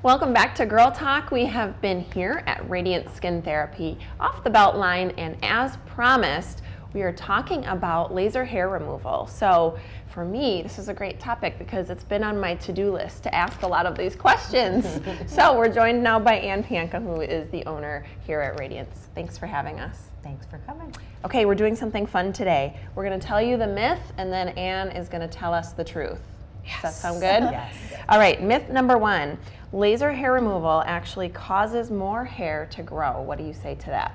Welcome back to Girl Talk. We have been here at Radiance Skin Therapy off the belt line, and as promised, we are talking about laser hair removal. So for me, this is a great topic because it's been on my to-do list to ask a lot of these questions. So we're joined now by Ann Panka, who is the owner here at Radiance. Thanks for having us. Thanks for coming. Okay, we're doing something fun today. We're going to tell you the myth, and then Ann is going to tell us the truth. Yes. Does that sound good? Yes. All right, myth number one. Laser hair removal actually causes more hair to grow. What do you say to that?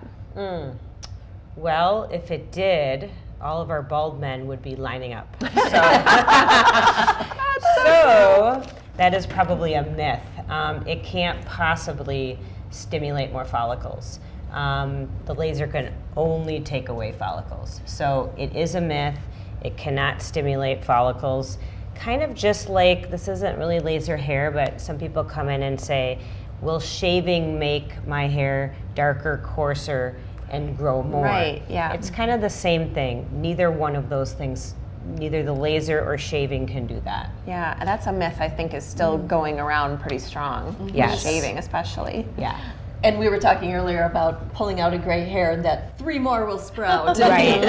Well, if it did, all of our bald men would be lining up. So that is probably a myth. It can't possibly stimulate more follicles. The laser can only take away follicles. So it is a myth. It cannot stimulate follicles. Kind of just like, this isn't really laser hair, but some people come in and say, will shaving make my hair darker, coarser, and grow more? Right, yeah. It's kind of the same thing. Neither one of those things, neither the laser or shaving can do that. Yeah, that's a myth I think is still going around pretty strong. Yes. Shaving especially. Yeah. And we were talking earlier about pulling out a gray hair and that 3 more will sprout. Right.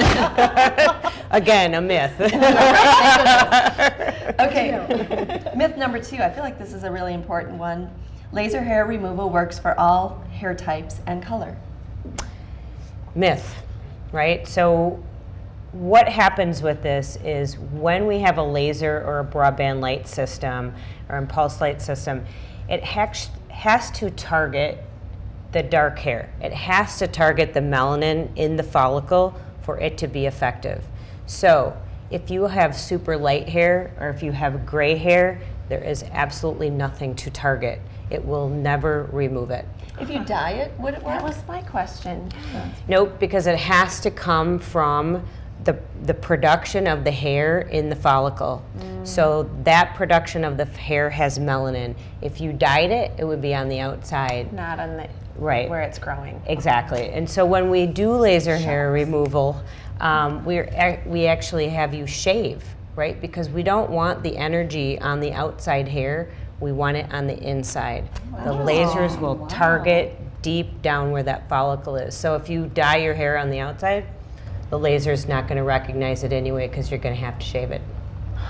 Again, a myth. Okay, myth number 2. I feel like this is a really important one. Laser hair removal works for all hair types and color. Myth, right? So what happens with this is when we have a laser or a broadband light system or impulse light system, it has to target the dark hair. It has to target the melanin in the follicle for it to be effective. So if you have super light hair or if you have gray hair, there is absolutely nothing to target. It will never remove it. If you dye it, would it work? That was my question. Nope, because it has to come from the production of the hair in the follicle. So that production of the hair has melanin. If you dyed it, it would be on the outside. Not on the Right. where it's growing. Exactly. And so when we do laser hair removal, we actually have you shave, right? Because we don't want the energy on the outside hair. We want it on the inside. The lasers will target deep down where that follicle is. So if you dye your hair on the outside, the laser's not going to recognize it anyway because you're going to have to shave it.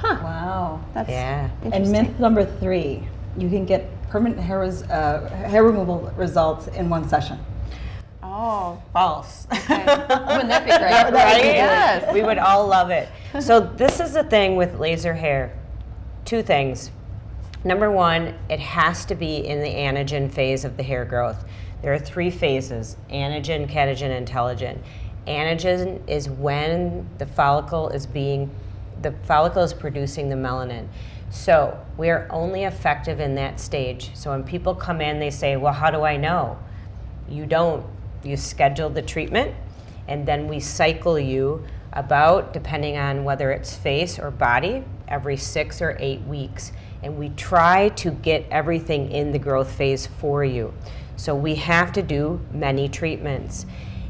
Wow. That's Yeah. And myth number 3, you can get permanent hair removal results in 1 session. Oh, False. okay. Wouldn't that be great? Right? Yes. We would all love it. So this is the thing with laser hair. 2 things. Number 1, it has to be in the anagen phase of the hair growth. There are 3 phases: anagen, catagen, and telogen. Anagen is when the follicle is producing the melanin. So we are only effective in that stage. So when people come in, they say, well, how do I know? You don't. You schedule the treatment, and then we cycle you about, depending on whether it's face or body, every 6 or 8 weeks. And we try to get everything in the growth phase for you. So we have to do many treatments.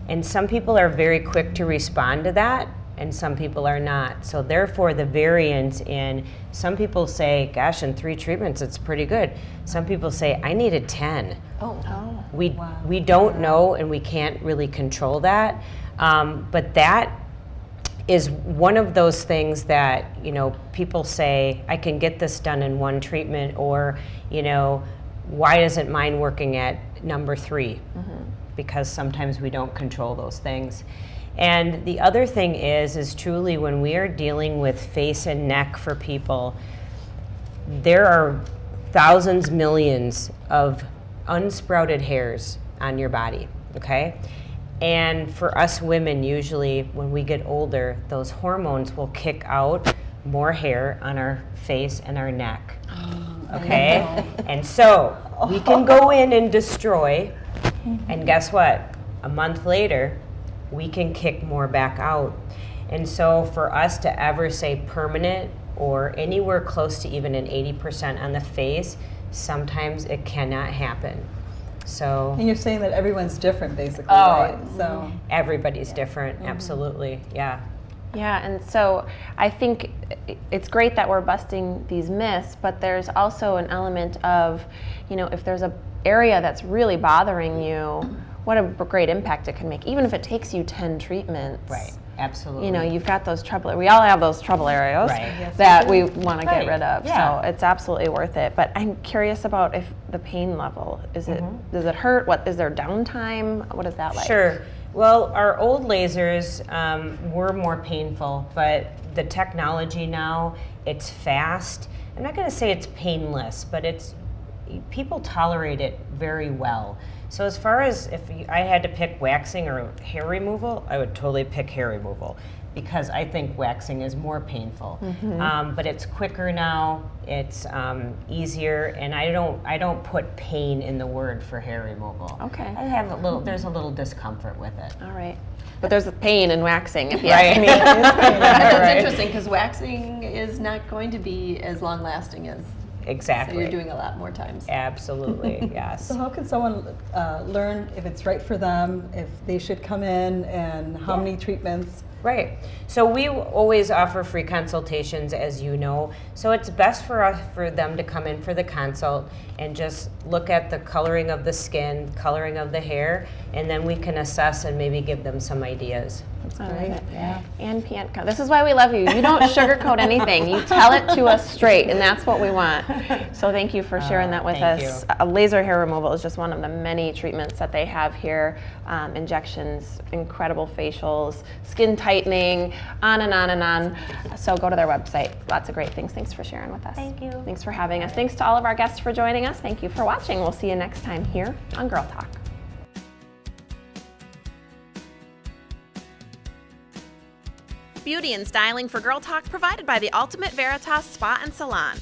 And some people are very quick to respond to that, and some people are not. So therefore the variance in, some people say, gosh, in 3 treatments it's pretty good. Some people say, I needed 10. Oh. We don't know, and we can't really control that. But that is one of those things that, people say, I can get this done in 1 treatment, or, why isn't mine working at number 3? Because sometimes we don't control those things. And the other thing is truly when we are dealing with face and neck for people, there are thousands, millions of unsprouted hairs on your body, okay? And for us women, usually when we get older, those hormones will kick out more hair on our face and our neck, okay? And so we can go in and destroy, and guess what? A month later, we can kick more back out. And so for us to ever say permanent or anywhere close to even an 80% on the face, sometimes it cannot happen. So And you're saying that everyone's different, basically, Oh, right? So everybody's different, absolutely, yeah. Yeah, and so I think it's great that we're busting these myths, but there's also an element of, if there's a area that's really bothering you, what a great impact it can make, even if it takes you 10 treatments. Right. Absolutely. You've got those we all have those trouble areas Right. that we want to get Right. rid of. Yeah. So it's absolutely worth it. But I'm curious about if the pain level, does it hurt? What is there downtime? What is that like? Sure. Well, our old lasers were more painful, but the technology now, it's fast. I'm not going to say it's painless, but people tolerate it very well. So as far as if I had to pick waxing or hair removal, I would totally pick hair removal because I think waxing is more painful. But it's quicker now, it's easier, and I don't put pain in the word for hair removal. Okay. There's a little discomfort with it. All right. But there's pain in waxing, if you ask me. That's interesting because waxing is not going to be as long lasting as. Exactly. So you're doing a lot more times. Absolutely, yes. So how can someone learn if it's right for them, if they should come in, and how many treatments? Right. So we always offer free consultations, as you know. So it's best for them to come in for the consult and just look at the coloring of the skin, coloring of the hair, and then we can assess and maybe give them some ideas. That's great. Yeah. And Pianka, this is why we love you. You don't sugarcoat anything. You tell it to us straight, and that's what we want. So thank you for sharing that with thank us. Laser hair removal is just one of the many treatments that they have here. Injections, incredible facials, skin tightening, on and on and on. So go to their website. Lots of great things. Thanks for sharing with us. Thank you. Thanks for having us. Thanks to all of our guests for joining us. Thank you for watching. We'll see you next time here on Girl Talk. Beauty and styling for Girl Talk provided by the Ultimate Veritas Spa and Salon.